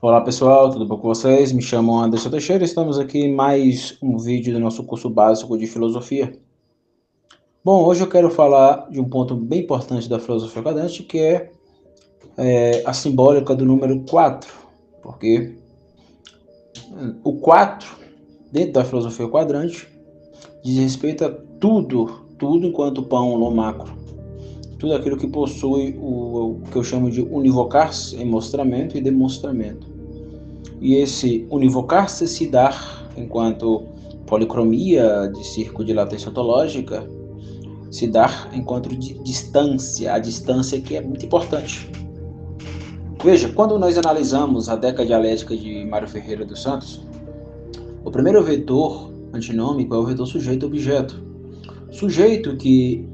Olá pessoal, tudo bom com vocês? Me chamo Anderson Teixeira, estamos aqui em mais um vídeo do nosso curso básico de filosofia. Bom, hoje eu quero falar de um ponto bem importante da filosofia quadrante, que é a simbólica do número 4, porque o 4, dentro da filosofia quadrante, diz respeito a tudo enquanto pão no macro. Tudo aquilo que possui o que eu chamo de univocar-se em mostramento e demonstramento. E esse univocar-se se dar enquanto policromia de círculo de latência ontológica, se dar enquanto distância, a distância que é muito importante. Veja, quando nós analisamos a década dialética de Mário Ferreira dos Santos, o primeiro vetor antinômico é o vetor sujeito-objeto. Sujeito que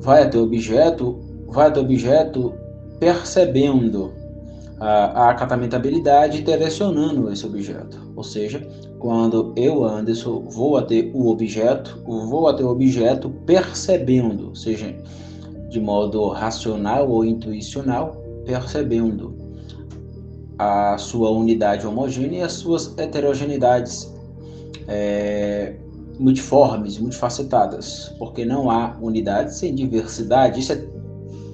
vai até o objeto percebendo a acatamentabilidade e direcionando esse objeto. Ou seja, quando eu, Anderson, vou até o objeto percebendo, seja de modo racional ou intuicional, percebendo a sua unidade homogênea e as suas heterogeneidades multiformes, multifacetadas, porque não há unidade sem diversidade. Isso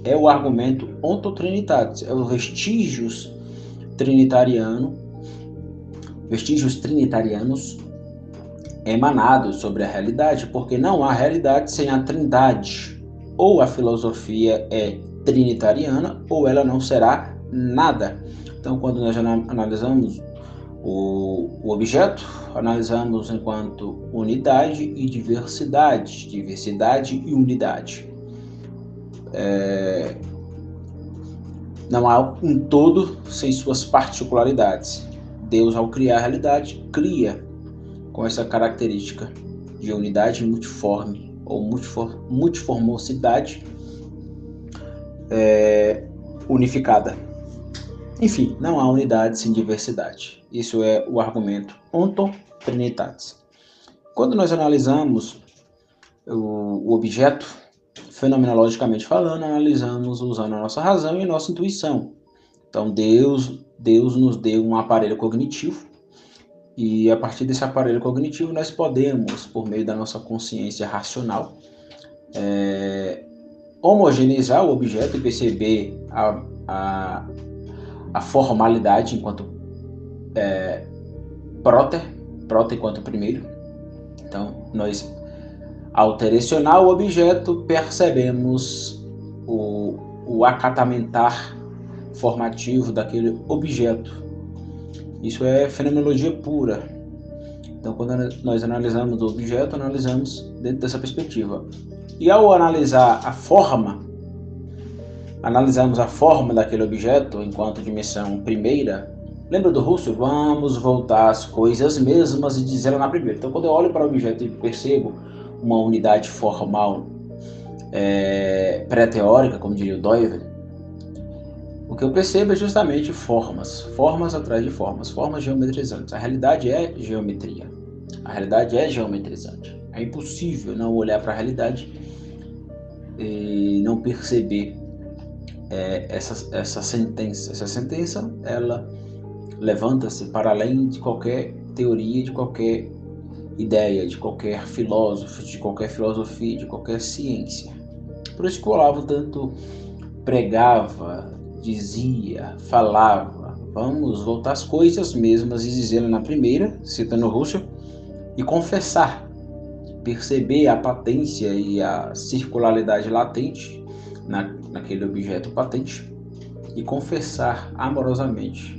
é o argumento ontotrinitário, é os vestígios trinitarianos emanados sobre a realidade, porque não há realidade sem a trindade. Ou a filosofia é trinitariana, ou ela não será nada. Então, quando nós analisamos o objeto, analisamos enquanto unidade e diversidade e unidade. Não há um todo sem suas particularidades. Deus, ao criar a realidade, cria com essa característica de unidade multiforme ou multiformosidade unificada. Enfim, não há unidade sem diversidade. Isso é o argumento ontotrinitatis. Quando nós analisamos o objeto, fenomenologicamente falando, analisamos usando a nossa razão e a nossa intuição. Então, Deus nos deu um aparelho cognitivo, e a partir desse aparelho cognitivo nós podemos, por meio da nossa consciência racional, homogeneizar o objeto e perceber a formalidade enquanto próter enquanto primeiro. Então, nós, ao direcionar o objeto, percebemos o acatamentar formativo daquele objeto. Isso é fenomenologia pura. Então, quando nós analisamos o objeto, analisamos dentro dessa perspectiva. E ao analisar a forma, analisamos a forma daquele objeto enquanto dimensão primeira. Lembra do Russell? Vamos voltar às coisas mesmas e dizê-la na primeira. Então, quando eu olho para o objeto e percebo uma unidade formal pré-teórica, como diria o Doyle, o que eu percebo é justamente formas atrás de formas geometrizantes. A realidade é geometria. A realidade é geometrizante. É impossível não olhar para a realidade e não perceber essa sentença. Essa sentença, ela levanta-se para além de qualquer teoria, de qualquer ideia, de qualquer filósofo, de qualquer filosofia, de qualquer ciência. Por isso que o Olavo tanto pregava, dizia, falava, vamos voltar às coisas mesmas e dizê-la na primeira, citando Russell, e confessar, perceber a patência e a circularidade latente naquele objeto patente e confessar amorosamente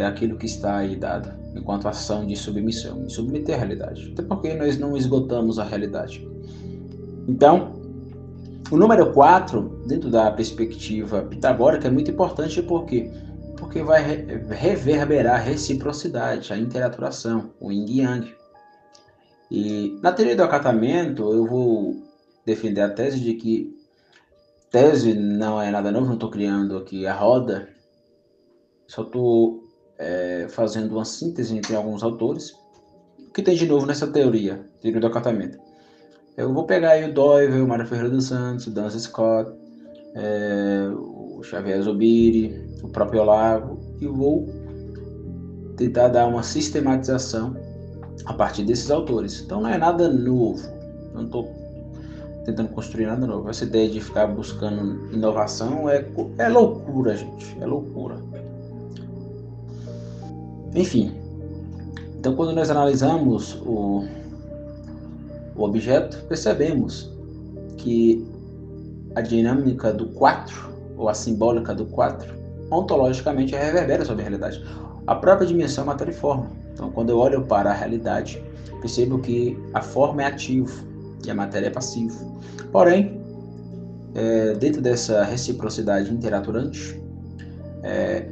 aquilo que está aí dado, enquanto ação de submissão, de submeter a realidade. Até porque nós não esgotamos a realidade. Então, o número 4, dentro da perspectiva pitagórica, é muito importante porque vai reverberar a reciprocidade, a interaturação, o yin e yang. E na teoria do acatamento, eu vou defender a tese de que tese não é nada novo, não estou criando aqui a roda, só estou fazendo uma síntese entre alguns autores. O que tem de novo nessa teoria do acatamento? Eu vou pegar aí o Doyle, o Mário Ferreira dos Santos, o Duns Scott, o Xavier Zubiri, o próprio Olavo e vou tentar dar uma sistematização a partir desses autores. Então não é nada novo, não estou tentando construir nada novo. Essa ideia de ficar buscando inovação é loucura, gente, é loucura. Enfim, então quando nós analisamos o objeto, percebemos que a dinâmica do 4, ou a simbólica do 4, ontologicamente reverbera sobre a realidade. A própria dimensão é matéria e forma. Então, quando eu olho para a realidade, percebo que a forma é ativo e a matéria é passivo. Porém, dentro dessa reciprocidade interaturante,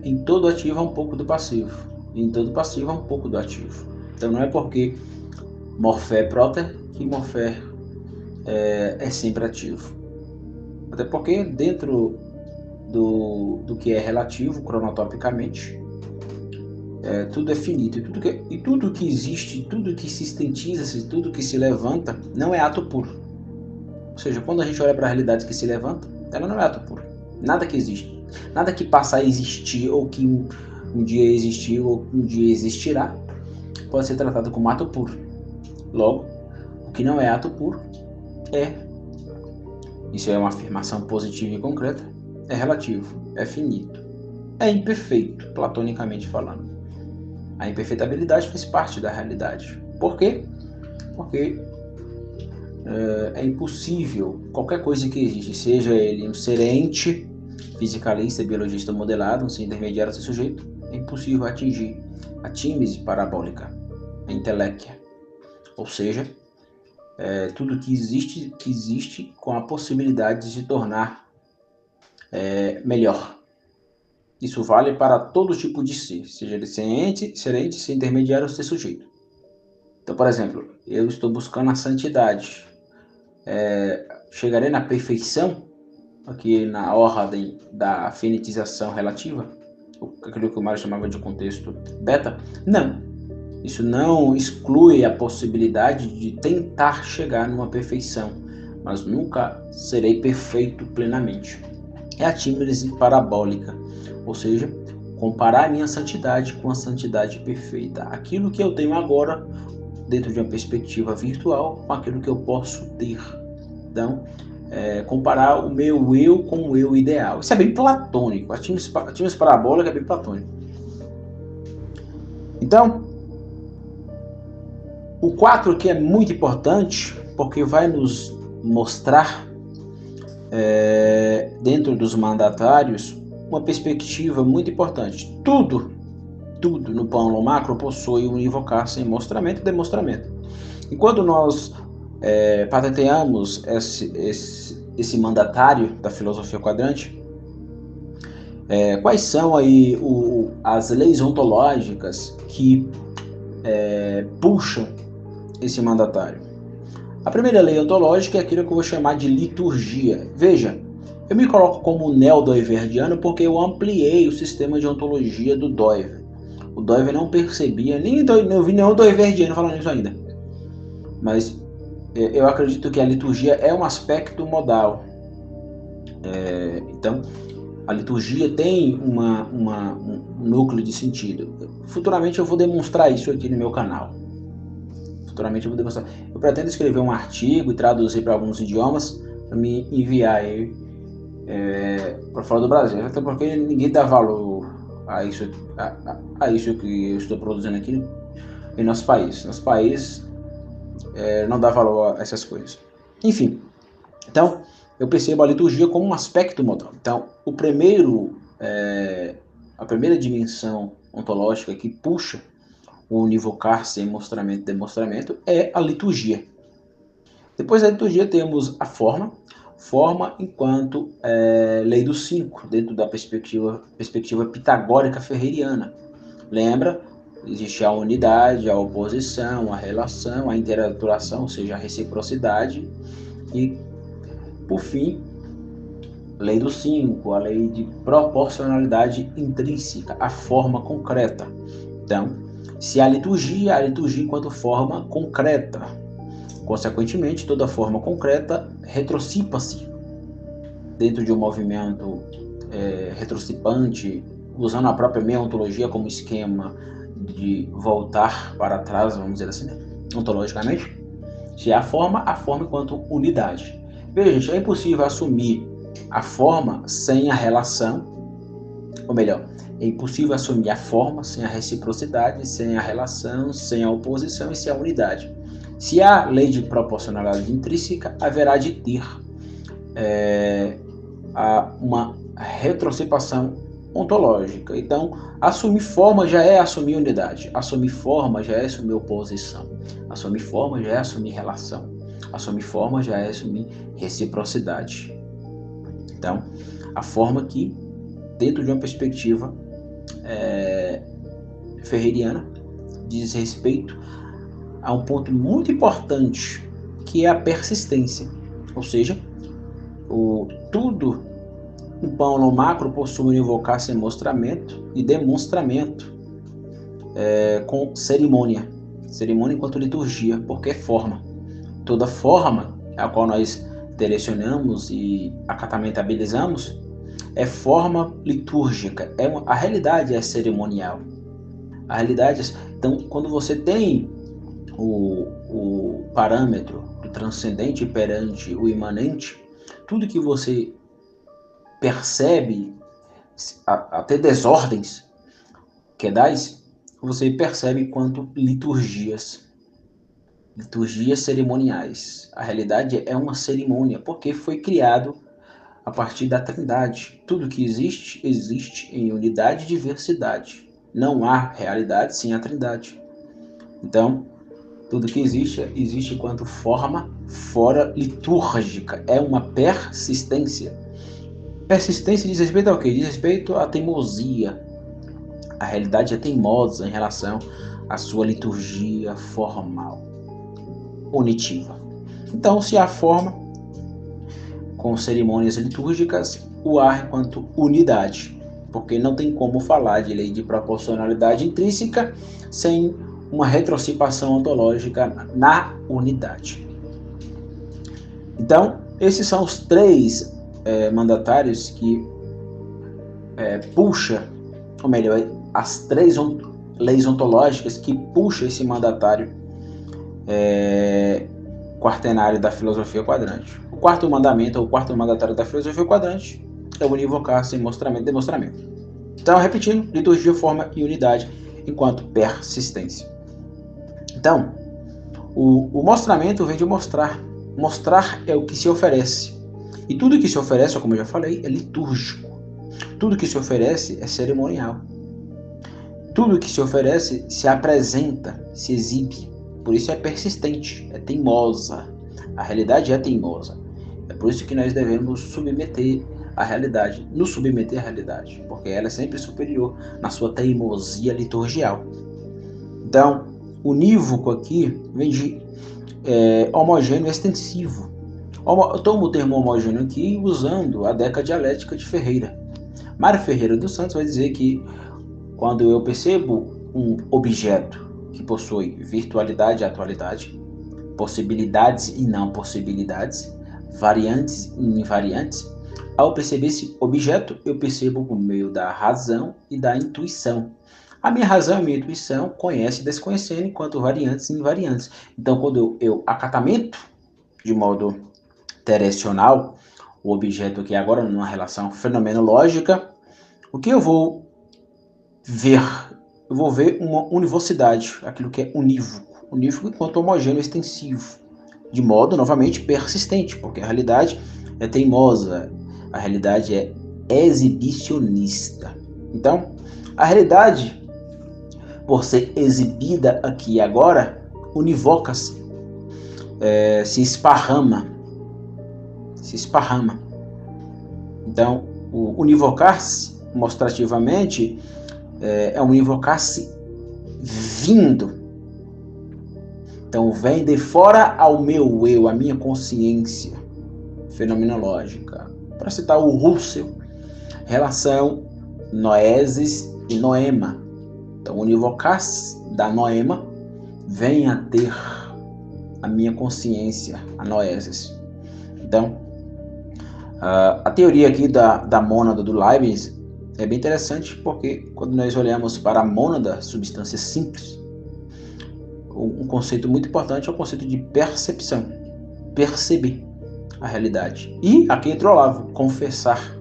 em todo ativo há um pouco do passivo, e em todo passivo há um pouco do ativo. Então, não é porque morfé é próter que morfé é sempre ativo. Até porque dentro do que é relativo, cronotopicamente, tudo é finito, e tudo que existe, tudo que se sintetiza, tudo que se levanta, não é ato puro. Ou seja, quando a gente olha para a realidade que se levanta, ela não é ato puro. Nada que existe, nada que passa a existir, ou que um dia existiu, ou um dia existirá, pode ser tratado como ato puro. Logo, o que não é ato puro isso é uma afirmação positiva e concreta, é relativo, é finito, é imperfeito, platonicamente falando. A imperfeitabilidade faz parte da realidade. Por quê? Porque é impossível qualquer coisa que existe, seja ele um ser ente, fisicalista, biologista modelado, um ser intermediário, ser sujeito, é impossível atingir a tímese parabólica, a inteléquia. Ou seja, tudo que existe com a possibilidade de se tornar melhor. Isso vale para todo tipo de ser, seja ele ser ente, ser intermediário ou ser sujeito. Então, por exemplo, eu estou buscando a santidade. Chegarei na perfeição, aqui na ordem da finitização relativa, aquilo que o Mário chamava de contexto beta? Não. Isso não exclui a possibilidade de tentar chegar numa perfeição, mas nunca serei perfeito plenamente. É a tímese parabólica, ou seja, comparar a minha santidade com a santidade perfeita. Aquilo que eu tenho agora, dentro de uma perspectiva virtual, com aquilo que eu posso ter. Então, comparar o meu eu com o eu ideal. Isso é bem platônico. A tímese parabólica é bem platônico. Então, o 4 aqui é muito importante, porque vai nos mostrar, dentro dos mandatários, uma perspectiva muito importante. Tudo no plano macro possui um invocar sem mostramento e demonstramento. Enquanto nós patenteamos esse mandatário da filosofia quadrante, quais são aí as leis ontológicas que puxam esse mandatário? A primeira lei ontológica é aquilo que eu vou chamar de liturgia. Veja, eu me coloco como neo-doiverdiano porque eu ampliei o sistema de ontologia do Doiver. O Doiver não percebia, não vi nenhum doiverdiano falando isso ainda. Mas eu acredito que a liturgia é um aspecto modal. Então, a liturgia tem um núcleo de sentido. Futuramente eu vou demonstrar isso aqui no meu canal. Eu pretendo escrever um artigo e traduzir para alguns idiomas para me enviar ele para fora do Brasil. Até porque ninguém dá valor a isso que eu estou produzindo aqui em nosso país. Nosso país não dá valor a essas coisas. Enfim, então eu percebo a liturgia como um aspecto modal. Então, a primeira dimensão ontológica que puxa o univocar sem mostramento e demonstramento é a liturgia. Depois da liturgia temos a forma enquanto lei dos 5, dentro da perspectiva pitagórica ferreriana. Lembra? Existe a unidade, a oposição, a relação, a interaturação, ou seja, a reciprocidade. E, por fim, lei dos 5, a lei de proporcionalidade intrínseca, a forma concreta. Então, se a liturgia enquanto forma concreta. Consequentemente, toda forma concreta retrocipa-se dentro de um movimento retrocipante usando a própria minha ontologia como esquema de voltar para trás, vamos dizer assim, né? Ontologicamente, se é a forma enquanto unidade. Veja, gente, é impossível assumir a forma sem a relação, ou melhor, é impossível assumir a forma sem a reciprocidade, sem a relação, sem a oposição e sem a unidade. Se há lei de proporcionalidade intrínseca, haverá de ter uma retrocipação ontológica. Então, assumir forma já é assumir unidade, assumir forma já é assumir oposição, assumir forma já é assumir relação, assumir forma já é assumir reciprocidade. Então, a forma que, dentro de uma perspectiva ferreiriana, diz respeito a um ponto muito importante, que é a persistência, ou seja, tudo no plano macro possui univocar sem mostramento e demonstramento com cerimônia enquanto liturgia, porque é forma. Toda forma a qual nós direcionamos e acatamentabilizamos é forma litúrgica, a realidade é cerimonial. A realidade então, quando você tem o parâmetro do transcendente perante o imanente, tudo que você percebe, até desordens quedais, você percebe enquanto liturgias cerimoniais. A realidade é uma cerimônia, porque foi criado a partir da Trindade. Tudo que existe, existe em unidade e diversidade. Não há realidade sem a Trindade. Então, tudo que existe, existe enquanto forma fora litúrgica. É uma persistência. Persistência diz respeito ao quê? Diz respeito à teimosia. A realidade é teimosa em relação à sua liturgia formal, unitiva. Então, se há forma com cerimônias litúrgicas, o ar enquanto unidade, porque não tem como falar de lei de proporcionalidade intrínseca sem uma retrocipação ontológica na unidade. Então, esses são os três mandatários que puxa, ou melhor, as três leis ontológicas que puxa esse mandatário quaternário da filosofia quadrante. O quarto mandamento, ou o quarto mandatário da filosofia quadrante, é univocar sem mostramento e demonstramento. Então, repetindo, liturgia, forma e unidade enquanto persistência. Então, o mostramento vem de mostrar. Mostrar é o que se oferece. E tudo que se oferece, como eu já falei, é litúrgico. Tudo que se oferece é cerimonial. Tudo que se oferece se apresenta, se exibe. Por isso é persistente, é teimosa. A realidade é teimosa. É por isso que nós devemos submeter a realidade, nos submeter à realidade, porque ela é sempre superior na sua teimosia liturgial. Então, unívoco aqui vem de homogêneo extensivo. Eu tomo o termo homogêneo aqui usando a década dialética de Ferreira. Mário Ferreira dos Santos vai dizer que quando eu percebo um objeto que possui virtualidade e atualidade, possibilidades e não possibilidades, variantes e invariantes, ao perceber esse objeto, eu percebo por meio da razão e da intuição. A minha razão e a minha intuição conhecem e desconhecendo enquanto variantes e invariantes. Então, quando eu acatamento de modo teresional o objeto que agora numa relação fenomenológica, o que eu vou ver? Eu vou ver uma univocidade, aquilo que é unívoco enquanto homogêneo extensivo, de modo, novamente, persistente, porque a realidade é teimosa, a realidade é exibicionista. Então, a realidade, por ser exibida aqui e agora, univoca-se, se esparrama. Então, o univocar-se, mostrativamente, é univocar-se vindo. Então, vem de fora ao meu eu, a minha consciência fenomenológica. Para citar o Russell, relação noesis e noema. Então, univocar-se da noema vem a ter a minha consciência, a noesis. Então, a teoria aqui da mônada do Leibniz é bem interessante porque quando nós olhamos para a mônada, substância simples, um conceito muito importante é o conceito de percepção, perceber a realidade. E aqui entra o Olavo, confessar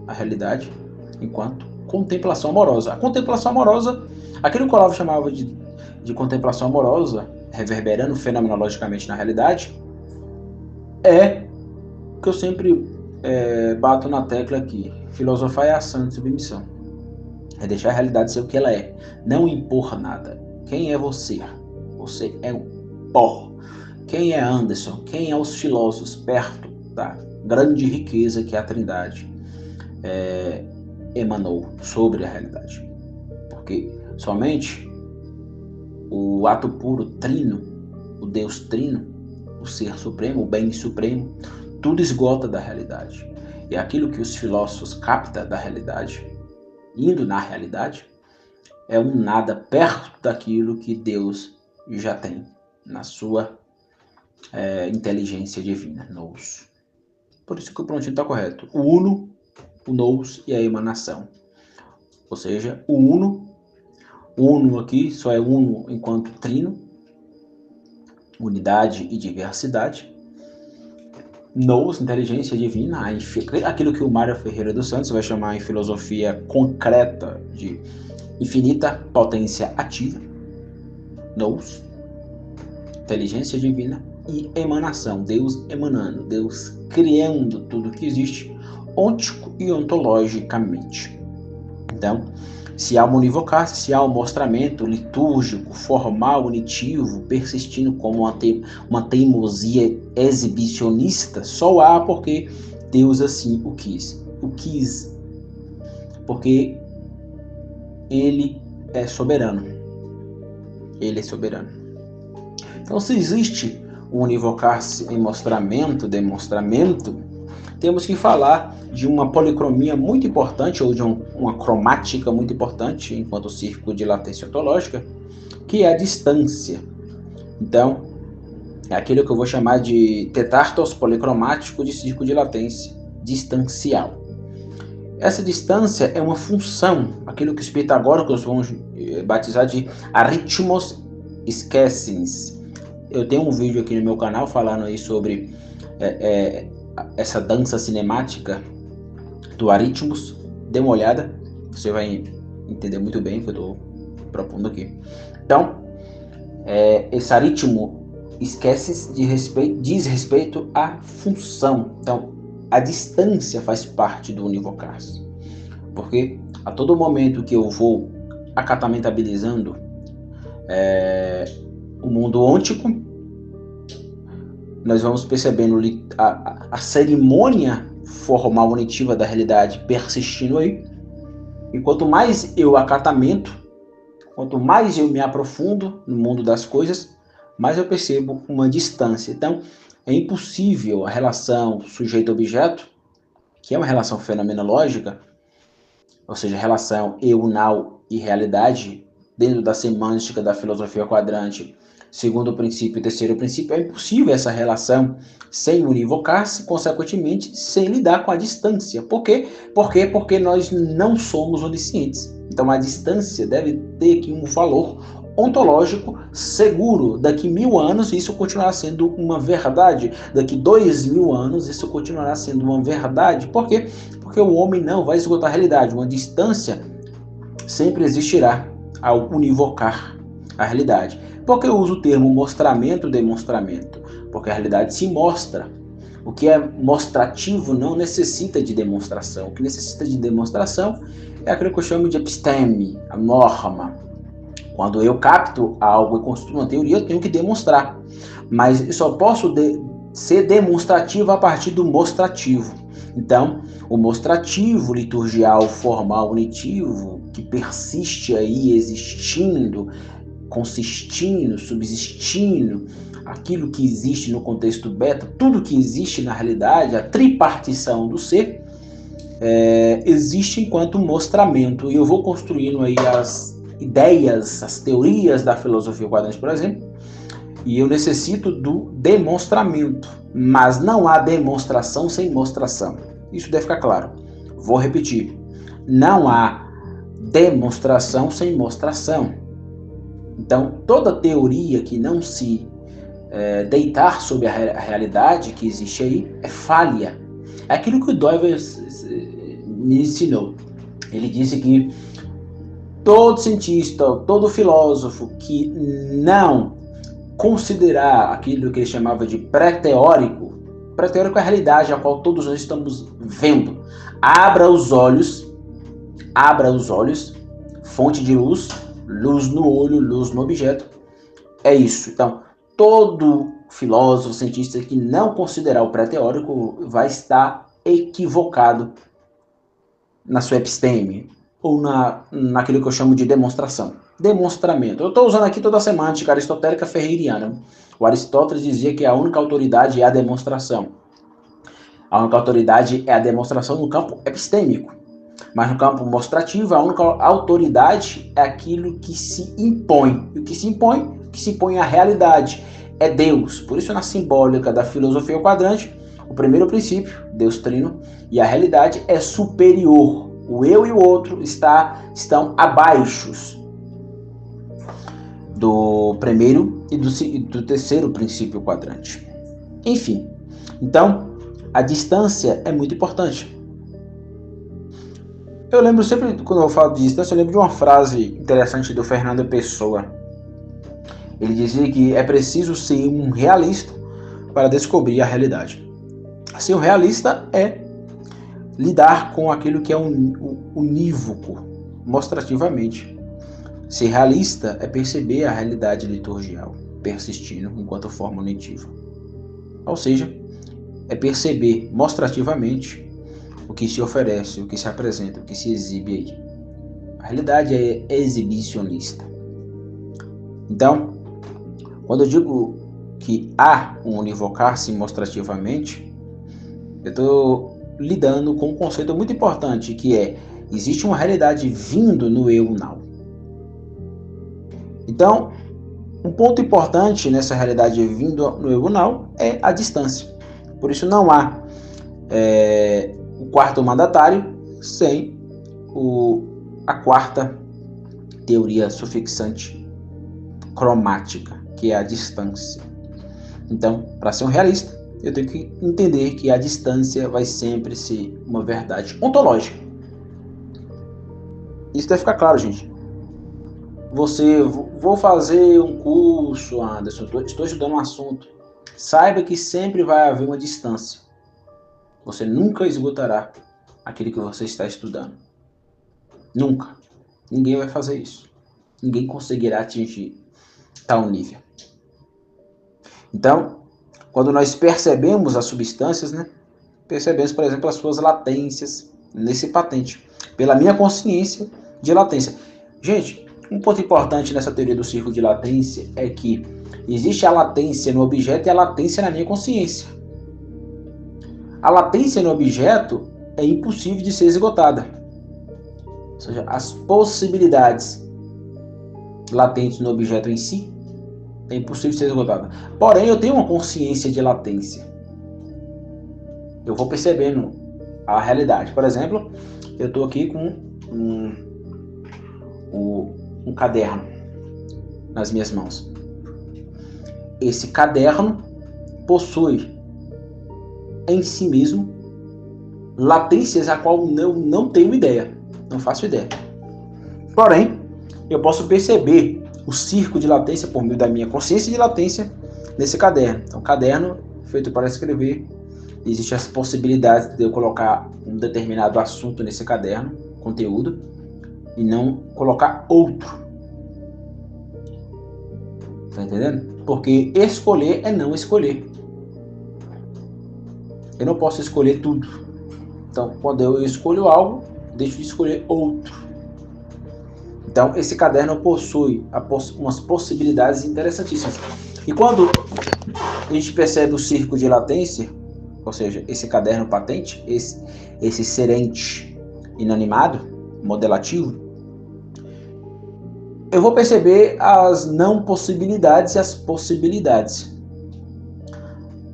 a realidade enquanto contemplação amorosa. A contemplação amorosa, aquilo que o Olavo chamava de contemplação amorosa, reverberando fenomenologicamente na realidade, é que eu sempre bato na tecla aqui. Filosofar é ação de submissão. É deixar a realidade ser o que ela é. Não impor nada. Quem é você? Você é um pó. Quem é Anderson? Quem é os filósofos perto da grande riqueza que a Trindade emanou sobre a realidade? Porque somente o ato puro trino, o Deus trino, o ser supremo, o bem supremo, tudo esgota da realidade. E aquilo que os filósofos captam da realidade, indo na realidade, é um nada perto daquilo que Deus já tem na sua inteligência divina, nous. Por isso que o prontinho está correto. O uno, o nous e a emanação. Ou seja, o uno aqui só é uno enquanto trino, unidade e diversidade. Nous, inteligência divina, aquilo que o Mário Ferreira dos Santos vai chamar em filosofia concreta de infinita potência ativa. Nous, inteligência divina e emanação, Deus emanando, Deus criando tudo que existe, ôntico e ontologicamente. Então, se há uma univocação, se há um mostramento litúrgico, formal, unitivo, persistindo como uma teimosia exibicionista, só há porque Deus assim o quis. O quis porque Ele é soberano. Ele é soberano. Então, se existe um univocar-se em mostramento, demonstramento, temos que falar de uma policromia muito importante, ou de uma cromática muito importante, enquanto círculo de latência ontológica, que é a distância. Então, é aquilo que eu vou chamar de tetartos policromático de círculo de latência, distancial. Essa distância é uma função, aquilo que os pitagóricos vão batizar de arritmos esquecens. Eu tenho um vídeo aqui no meu canal falando aí sobre essa dança cinemática do aritmos. Dê uma olhada, você vai entender muito bem o que eu estou propondo aqui. Então, esse aritmo diz respeito à função. Então, a distância faz parte do univocar-se. Porque a todo momento que eu vou acatamentabilizando o mundo ôntico, nós vamos percebendo a cerimônia formal unitiva da realidade persistindo aí. E quanto mais eu acatamento, quanto mais eu me aprofundo no mundo das coisas, mais eu percebo uma distância. Então, é impossível a relação sujeito-objeto, que é uma relação fenomenológica, ou seja, a relação eu, now e realidade, dentro da semântica da filosofia quadrante, segundo princípio e terceiro princípio, é impossível essa relação sem univocar-se, consequentemente, sem lidar com a distância. Por quê? Porque nós não somos oniscientes. Então, a distância deve ter aqui um valor ontológico seguro. Daqui 1000 anos, isso continuará sendo uma verdade. Daqui 2000 anos, isso continuará sendo uma verdade. Por quê? Porque o homem não vai esgotar a realidade. Uma distância sempre existirá ao univocar a realidade. Por que eu uso o termo mostramento, demonstramento? Porque a realidade se mostra. O que é mostrativo não necessita de demonstração. O que necessita de demonstração é aquilo que eu chamo de episteme, a norma. Quando eu capto algo e construo uma teoria, eu tenho que demonstrar. Mas eu só posso ser demonstrativo a partir do mostrativo. Então, o mostrativo, liturgial, formal, unitivo, que persiste aí existindo, consistindo, subsistindo, aquilo que existe no contexto beta, tudo que existe na realidade, a tripartição do ser, existe enquanto mostramento. E eu vou construindo aí as ideias, as teorias da filosofia quadrante, por exemplo, e eu necessito do demonstramento, mas não há demonstração sem mostração. Isso deve ficar claro. Vou repetir. não há demonstração sem mostração. Então, toda teoria que não se deitar sobre a realidade que existe aí é falha. É aquilo que o Doyle me ensinou. Ele disse que todo cientista, todo filósofo que não considerar aquilo que ele chamava de pré-teórico é a realidade a qual todos nós estamos vendo. Abra os olhos, fonte de luz, luz no olho, luz no objeto. É isso. Então, todo filósofo, cientista que não considerar o pré-teórico vai estar equivocado na sua episteme, ou naquilo que eu chamo de demonstração. Demonstramento. Eu estou usando aqui toda a semântica aristotélica ferreiriana. O Aristóteles dizia que a única autoridade é a demonstração. A única autoridade é a demonstração no campo epistêmico. Mas no campo mostrativo, a única autoridade é aquilo que se impõe. E o que se impõe é a realidade. É Deus. Por isso, na simbólica da filosofia ao quadrante, o primeiro princípio, Deus trino, e a realidade é superior. O eu e o outro estão abaixo do primeiro e do terceiro princípio quadrante. Enfim, então, a distância é muito importante. Eu lembro sempre, quando eu falo de distância, eu lembro de uma frase interessante do Fernando Pessoa. Ele dizia que é preciso ser um realista para descobrir a realidade. Ser um realista é lidar com aquilo que é unívoco, mostrativamente. Ser realista é perceber a realidade liturgial, persistindo enquanto forma unitiva. Ou seja, é perceber mostrativamente o que se oferece, o que se apresenta, o que se exibe aí. A realidade é exibicionista. Então, quando eu digo que há um univocar-se mostrativamente, eu estou lidando com um conceito muito importante, que é: existe uma realidade vindo no eu now. Então, um ponto importante nessa realidade vindo no eu now é a distância. Por isso não há o quarto mandatário sem a quarta teoria sufixante cromática, que é a distância. Então, para ser um realista, eu tenho que entender que a distância vai sempre ser uma verdade ontológica. Isso deve ficar claro, gente. Vou fazer um curso, Anderson, estou estudando um assunto. Saiba que sempre vai haver uma distância. Você nunca esgotará aquilo que você está estudando. Nunca. Ninguém vai fazer isso. Ninguém conseguirá atingir tal nível. Então, quando nós percebemos as substâncias, percebemos, por exemplo, as suas latências nesse patente, pela minha consciência de latência. Gente, um ponto importante nessa teoria do círculo de latência é que existe a latência no objeto e a latência na minha consciência. A latência no objeto é impossível de ser esgotada. Ou seja, as possibilidades latentes no objeto em si é impossível de ser esgotada. Porém, eu tenho uma consciência de latência. Eu vou percebendo a realidade. Por exemplo, eu estou aqui com um caderno nas minhas mãos. Esse caderno possui em si mesmo latências a qual eu não tenho ideia, não faço ideia. Porém, eu posso perceber o círculo de latência por meio da minha consciência de latência nesse caderno. Então, caderno feito para escrever, existem as possibilidades de eu colocar um determinado assunto nesse caderno, conteúdo, e não colocar outro. Tá entendendo? Porque escolher é não escolher. Eu não posso escolher tudo. Então, quando eu escolho algo, deixo de escolher outro. Então, esse caderno possui umas possibilidades interessantíssimas. E quando a gente percebe o círculo de latência, ou seja, esse caderno patente, esse serente inanimado, modelativo, eu vou perceber as não possibilidades e as possibilidades.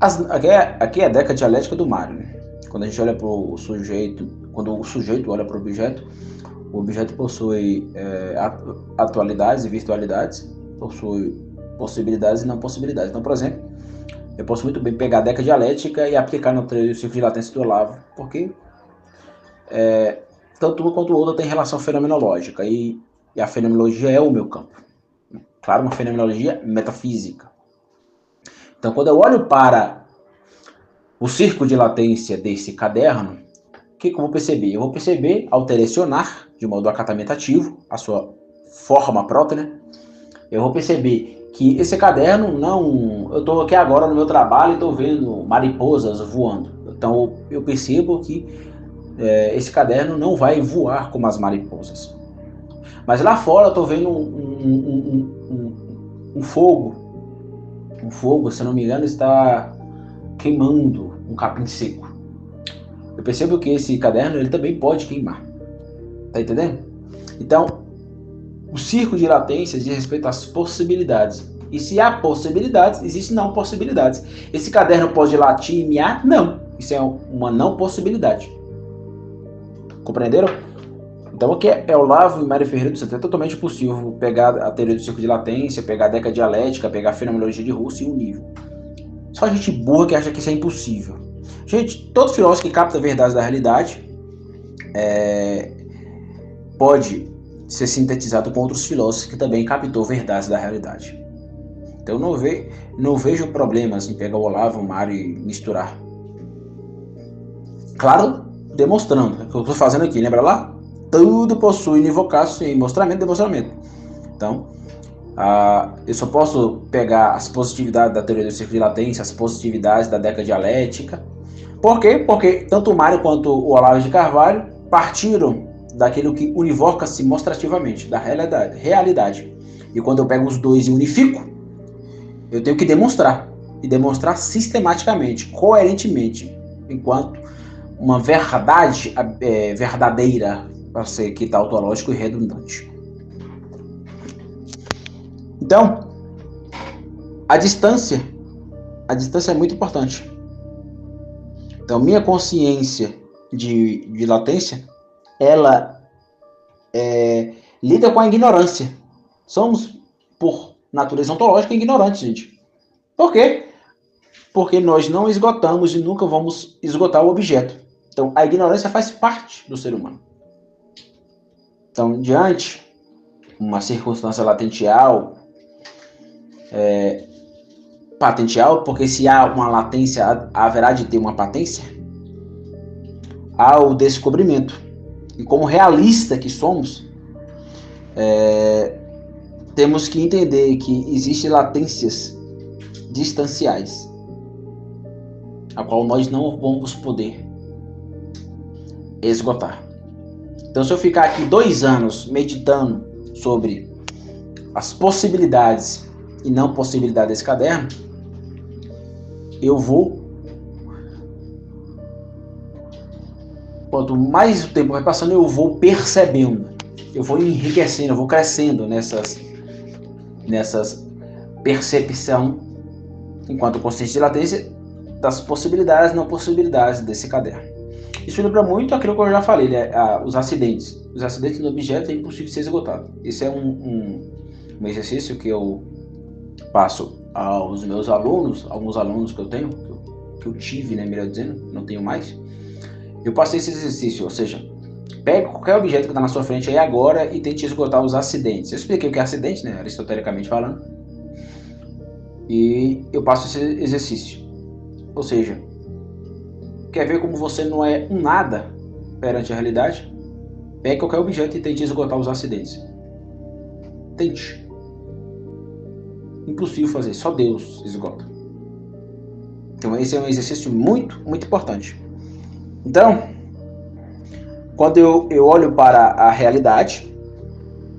Aqui é a deca dialética do Mário. Quando a gente olha para o sujeito quando o sujeito olha para o objeto possui atualidades e virtualidades, possui possibilidades e não possibilidades. Então, por exemplo, eu posso muito bem pegar a deca dialética e aplicar na teoria do ciclo de latência do Olavo, porque tanto uma quanto o outro tem relação fenomenológica, e a fenomenologia é o meu campo. Claro, uma fenomenologia metafísica. Então, quando eu olho para o círculo de latência desse caderno, o que eu vou perceber? Eu vou perceber, ao telecionar, de modo acatamento a sua forma própria, né? Eu vou perceber que esse caderno não... Eu estou aqui agora no meu trabalho e estou vendo mariposas voando. Então, eu percebo que esse caderno não vai voar como as mariposas. Mas lá fora eu estou vendo um fogo. Um fogo, se não me engano, está queimando um capim seco. Eu percebo que esse caderno ele também pode queimar. Tá entendendo? Então, o círculo de latência diz respeito às possibilidades. E se há possibilidades, existem não possibilidades. Esse caderno pode latir e miar? Não. Isso é uma não possibilidade. Compreenderam? Então, o que é Olavo e Mário Ferreira dos Santos? É totalmente possível pegar a teoria do círculo de latência, pegar a deca dialética, pegar a fenomenologia de Russell e o nível. Só gente burra que acha que isso é impossível. Gente, todo filósofo que capta a verdade da realidade pode ser sintetizado com outros filósofos que também captou verdades da realidade. Então, não vejo problemas em pegar o Olavo, o Mário e misturar. Claro, demonstrando. O que eu estou fazendo aqui, lembra lá? Tudo possui univocação em mostramento e demonstramento. Então, eu só posso pegar as positividades da teoria do círculo de latência, as positividades da deca dialética. Por quê? Porque tanto o Mário quanto o Olavo de Carvalho partiram daquilo que univoca-se mostrativamente, da realidade. E quando eu pego os dois e unifico, eu tenho que demonstrar. E demonstrar sistematicamente, coerentemente, enquanto uma verdade verdadeira, para ser aqui tautológico e redundante. Então, a distância é muito importante. Então, minha consciência de latência, ela lida com a ignorância. Somos, por natureza ontológica, ignorantes, gente. Por quê? Porque nós não esgotamos e nunca vamos esgotar o objeto. Então, a ignorância faz parte do ser humano. Então, diante uma circunstância latenteal, patenteal, porque se há uma latência, haverá de ter uma patência, há o descobrimento. E como realista que somos, temos que entender que existem latências distanciais, a qual nós não vamos poder esgotar. Então, se eu ficar aqui 2 anos meditando sobre as possibilidades e não possibilidades desse caderno, quanto mais o tempo vai passando, eu vou percebendo, eu vou enriquecendo, eu vou crescendo nessas percepção, enquanto consciência de latência, das possibilidades e não possibilidades desse caderno. Isso lembra muito aquilo que eu já falei, né? Os acidentes. Os acidentes no objeto é impossível de ser esgotado. Esse é um exercício que eu passo aos meus alunos, alguns alunos que eu tenho, que eu tive, né, melhor dizendo, não tenho mais. Eu passei esse exercício, ou seja, pegue qualquer objeto que está na sua frente aí agora e tente esgotar os acidentes. Eu expliquei o que é acidente, né, aristotelicamente falando. E eu passo esse exercício. Ou seja, quer ver como você não é um nada perante a realidade? Pegue qualquer objeto e tente esgotar os acidentes. Tente. Impossível fazer, só Deus esgota. Então esse é um exercício muito, muito importante. Então, quando eu olho para a realidade,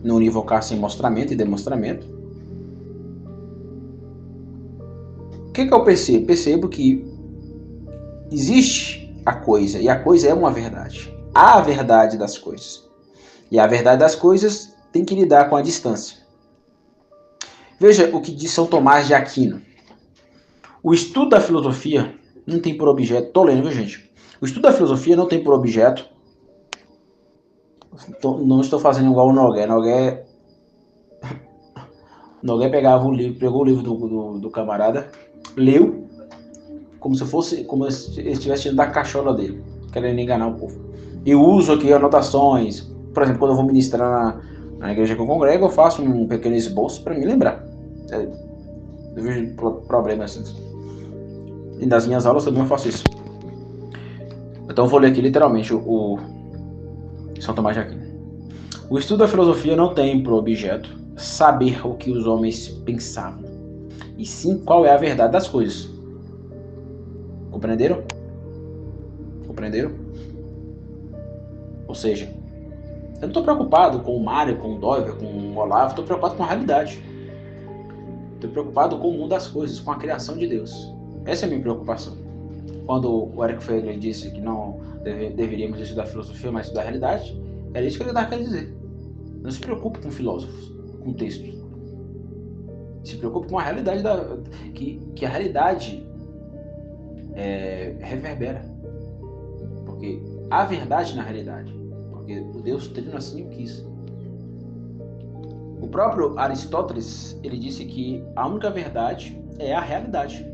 no univocar-se em mostramento e demonstramento, o que eu percebo? Percebo que existe a coisa, e a coisa é uma verdade. Há a verdade das coisas. E a verdade das coisas tem que lidar com a distância. Veja o que diz São Tomás de Aquino. O estudo da filosofia não tem por objeto... Estou lendo, viu, gente? O estudo da filosofia não tem por objeto Não estou fazendo igual o Nogué. Nogué pegava o livro, pegou o livro do camarada, leu, como se ele estivesse tirando da cachola dele, querendo enganar o povo. Eu uso aqui anotações, por exemplo, quando eu vou ministrar na igreja que eu congrego, eu faço um pequeno esboço para me lembrar. Eu vejo problemas assim. E nas minhas aulas também eu faço isso. Então eu vou ler aqui literalmente o São Tomás de Aquino. O estudo da filosofia não tem por objeto saber o que os homens pensavam, e sim qual é a verdade das coisas. Compreenderam? Compreenderam? Ou seja, eu não estou preocupado com o Mário, com o Doiver, com o Olavo, estou preocupado com a realidade. Estou preocupado com o mundo das coisas, com a criação de Deus. Essa é a minha preocupação. Quando o Eric Feiglin disse que não deveríamos estudar filosofia, mas estudar a realidade, era isso que ele estava querendo dizer. Não se preocupe com filósofos, com textos. Se preocupe com a realidade que a realidade reverbera. Porque há verdade na realidade. Porque o Deus trino assim o quis. O próprio Aristóteles, ele disse que a única verdade é a realidade.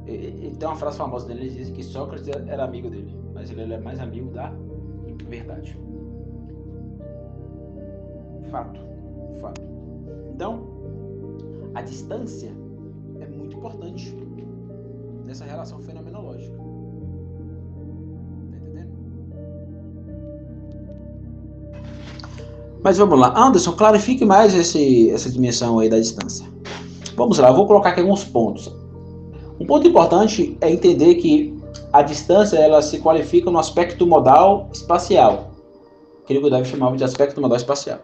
Ele tem uma frase famosa dele, ele diz que Sócrates era amigo dele, mas ele é mais amigo da verdade. Fato. Então, a distância é muito importante nessa relação fenomenológica. Tá entendendo? Mas vamos lá. Anderson, clarifique mais essa dimensão aí da distância. Vamos lá, eu vou colocar aqui alguns pontos. Um ponto importante é entender que a distância ela se qualifica no aspecto modal espacial. Aquilo que o David chamava de aspecto modal espacial.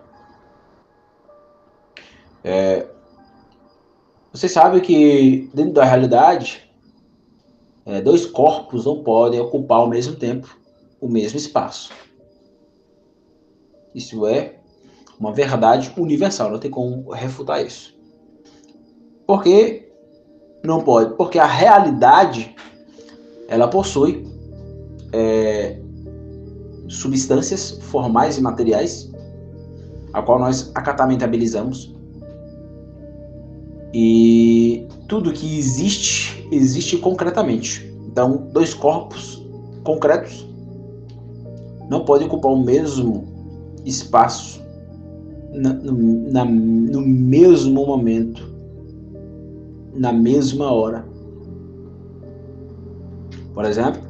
Você sabe que dentro da realidade, dois corpos não podem ocupar ao mesmo tempo o mesmo espaço. Isso é uma verdade universal, não tem como refutar isso. Por que não pode? Porque a realidade ela possui substâncias formais e materiais, a qual nós acatamentabilizamos. E tudo que existe concretamente. Então, dois corpos concretos não podem ocupar o mesmo espaço no mesmo momento, na mesma hora. Por exemplo,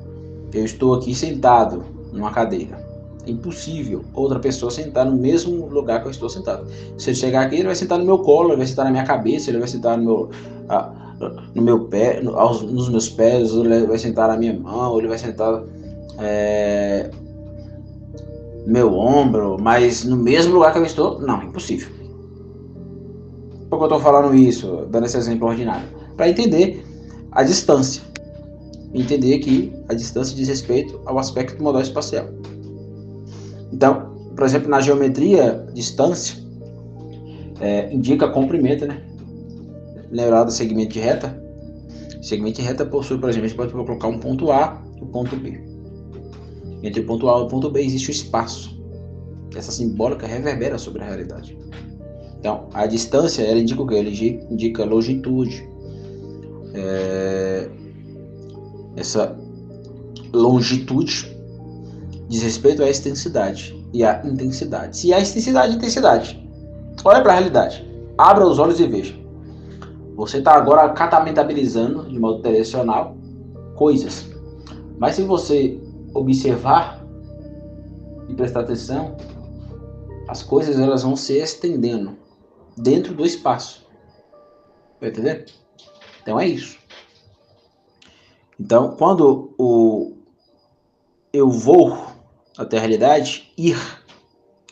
eu estou aqui sentado numa cadeira. É impossível outra pessoa sentar no mesmo lugar que eu estou sentado. Se ele chegar aqui, ele vai sentar no meu colo, ele vai sentar na minha cabeça, ele vai sentar no meu pé, nos meus pés, ele vai sentar na minha mão, ele vai sentar no meu ombro, mas no mesmo lugar que eu estou, não, é impossível. Por que eu estou falando isso, dando esse exemplo ordinário? Para entender a distância. Entender que a distância diz respeito ao aspecto modal espacial. Então, por exemplo, na geometria, distância indica comprimento, né? Lembrar do segmento de reta? O segmento de reta possui, por exemplo, a gente pode colocar um ponto A e um ponto B. Entre o ponto A e o ponto B existe o espaço. Essa simbólica reverbera sobre a realidade. Então, a distância, ela indica o quê? Ela indica longitude. Essa longitude diz respeito à extensidade e à intensidade. Se há extensidade e intensidade, olha para a realidade. Abra os olhos e veja. Você está agora catamentabilizando, de modo direcional, coisas. Mas se você observar e prestar atenção, as coisas elas vão se estendendo dentro do espaço. Tá entendendo? Então é isso. Então, quando eu vou até a realidade,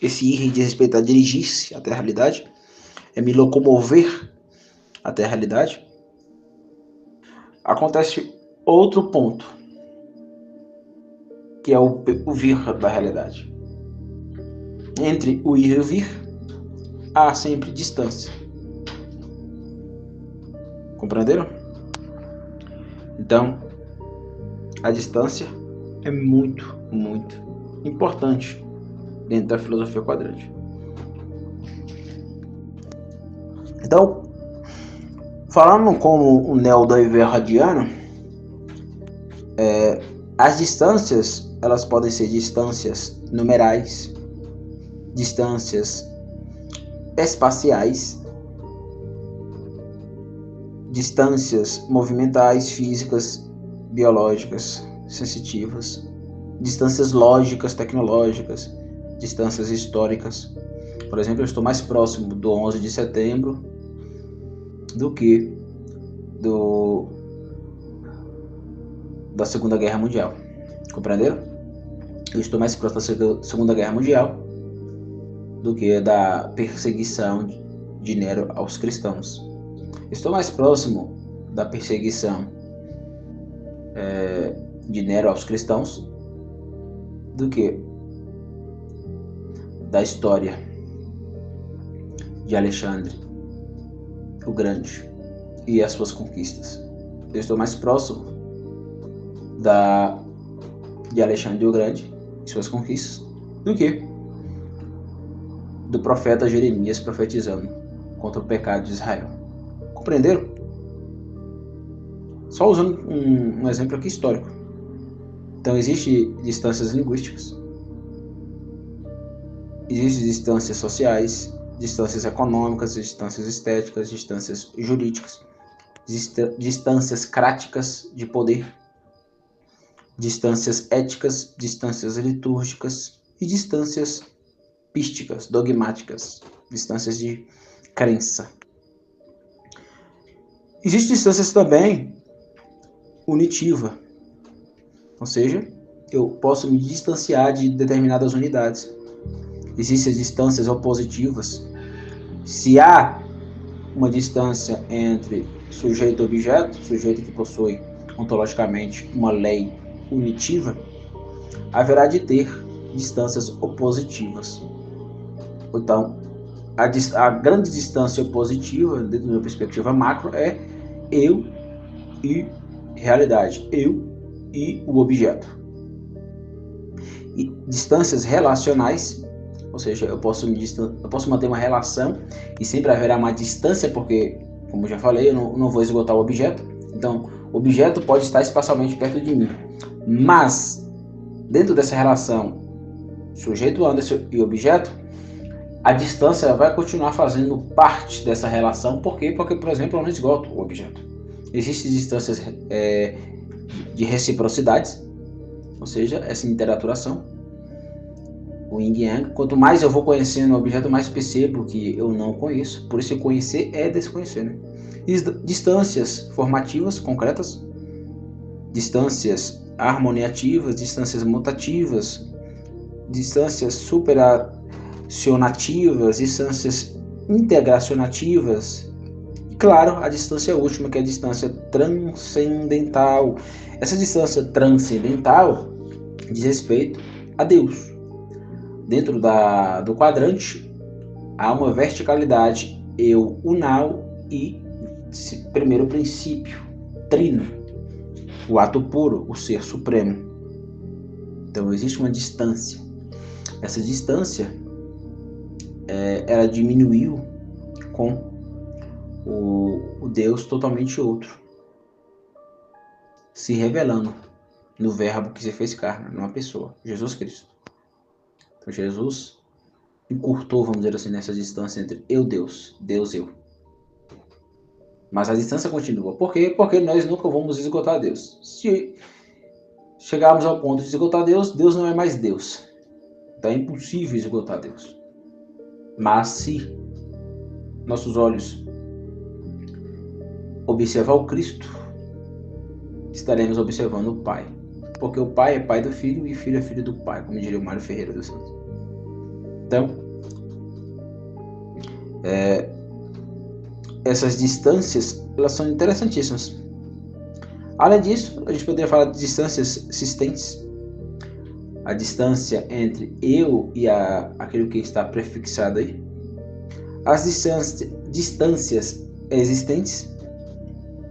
esse ir diz respeito a dirigir-se até a realidade, é me locomover até a realidade. Acontece outro ponto, que é o vir da realidade. Entre o ir e o vir, há sempre distância. Compreenderam? Então, a distância é muito, muito importante dentro da filosofia quadrante. Então, falando como o neo-doiverradiano, as distâncias, elas podem ser distâncias numerais, distâncias espaciais, distâncias movimentais, físicas, biológicas, sensitivas, distâncias lógicas, tecnológicas, distâncias históricas. Por exemplo, eu estou mais próximo do 11 de setembro do que da Segunda Guerra Mundial. Compreenderam? Eu estou mais próximo da Segunda Guerra Mundial do que da perseguição de Nero aos cristãos. Estou mais próximo da perseguição de Nero aos cristãos do que da história de Alexandre o Grande e as suas conquistas. Eu estou mais próximo de Alexandre o Grande e suas conquistas do que do profeta Jeremias profetizando contra o pecado de Israel. Compreenderam? Só usando um exemplo aqui histórico. Então, existem distâncias linguísticas, existem distâncias sociais, distâncias econômicas, distâncias estéticas, distâncias jurídicas, distâncias cráticas de poder, distâncias éticas, distâncias litúrgicas e distâncias písticas, dogmáticas, distâncias de crença. Existem distâncias também unitiva, ou seja, eu posso me distanciar de determinadas unidades. Existem distâncias opositivas. Se há uma distância entre sujeito e objeto, sujeito que possui ontologicamente uma lei unitiva, haverá de ter distâncias opositivas. Então, a grande distância opositiva, dentro da minha perspectiva macro, é eu e realidade, eu e o objeto. E distâncias relacionais, ou seja, eu posso manter uma relação e sempre haverá uma distância, porque, como eu já falei, eu não vou esgotar o objeto. Então, o objeto pode estar espacialmente perto de mim, mas dentro dessa relação sujeito, Anderson e objeto, a distância vai continuar fazendo parte dessa relação. Por quê? Porque, por exemplo, eu não esgoto o objeto. Existem distâncias de reciprocidades, ou seja, essa interaturação, o yin yang. Quanto mais eu vou conhecendo o objeto, mais percebo que eu não conheço. Por isso, conhecer é desconhecer, né? Distâncias formativas, concretas, distâncias harmoniativas, distâncias mutativas, distâncias superacionativas, distâncias integracionativas. E, claro, a distância última, que é a distância transcendental. Essa distância transcendental diz respeito a Deus. Dentro do quadrante, há uma verticalidade, eu, unal e primeiro princípio, trino, o ato puro, o ser supremo. Então, existe uma distância. Essa distância, ela diminuiu com o Deus totalmente outro, se revelando no verbo que se fez carne, numa pessoa, Jesus Cristo. Então, Jesus encurtou, vamos dizer assim, nessa distância entre eu, Deus, Deus, eu. Mas a distância continua. Por quê? Porque nós nunca vamos esgotar Deus. Se chegarmos ao ponto de esgotar Deus, Deus não é mais Deus. Então é impossível esgotar Deus. Mas se nossos olhos observar o Cristo, estaremos observando o Pai. Porque o Pai é pai do Filho e o Filho é filho do Pai, como diria o Mário Ferreira dos Santos. Então, essas distâncias, elas são interessantíssimas. Além disso, a gente poderia falar de distâncias existentes. A distância entre eu e aquilo que está prefixado aí. As distâncias existentes,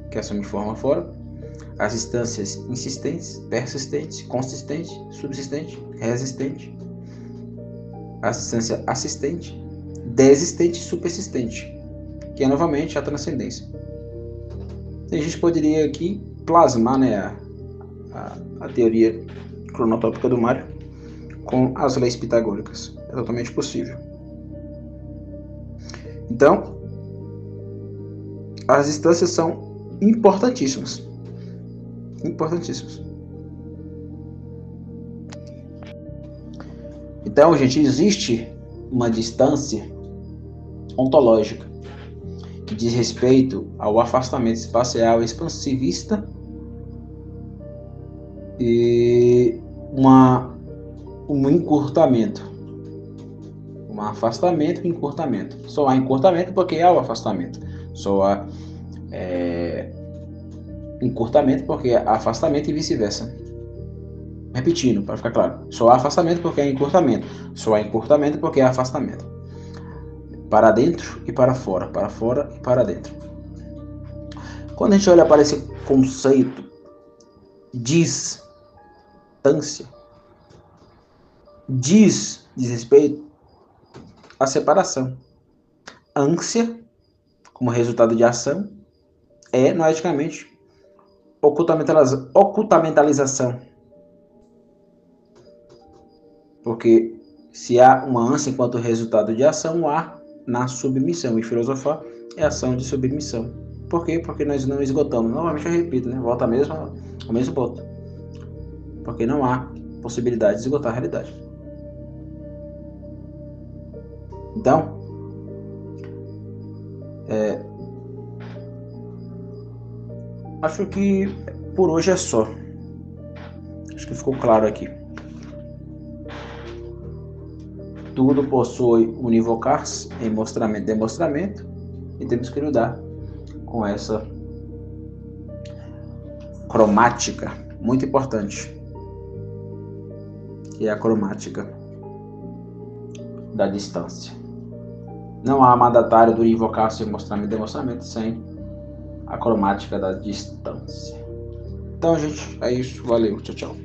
que assumem forma fora. as instâncias insistentes, persistentes, consistente, subsistente, resistente, assistência assistente, desistente e supersistente, que é novamente a transcendência. A gente poderia aqui plasmar, né, a teoria cronotópica do Mário com as leis pitagóricas. É totalmente possível. Então, as instâncias são importantíssimas. Importantíssimas. Então, gente, existe uma distância ontológica que diz respeito ao afastamento espacial expansivista e um encurtamento. Um afastamento e encurtamento. Só há encurtamento porque há o afastamento. Só há encurtamento porque há afastamento e vice-versa. Repetindo, para ficar claro. Só há afastamento porque há encurtamento. Só há encurtamento porque há afastamento. Para dentro e para fora e para dentro. Quando a gente olha para esse conceito distância, diz respeito à separação. Ânsia, como resultado de ação, é, noeticamente, ocultamentalização. Porque se há uma ânsia enquanto resultado de ação, há na submissão. E filosofar é ação de submissão. Por quê? Porque nós não esgotamos. Novamente eu repito, né? Volta ao mesmo ponto. Porque não há possibilidade de esgotar a realidade. Então, acho que por hoje é só. Acho que ficou claro aqui. Tudo possui univocars em mostramento e demonstramento, e temos que lidar com essa cromática muito importante, que é a cromática da distância. Não há mandatário do univocars em mostramento e demonstramento sem a cromática da distância. Então, gente, é isso. Valeu. Tchau, tchau.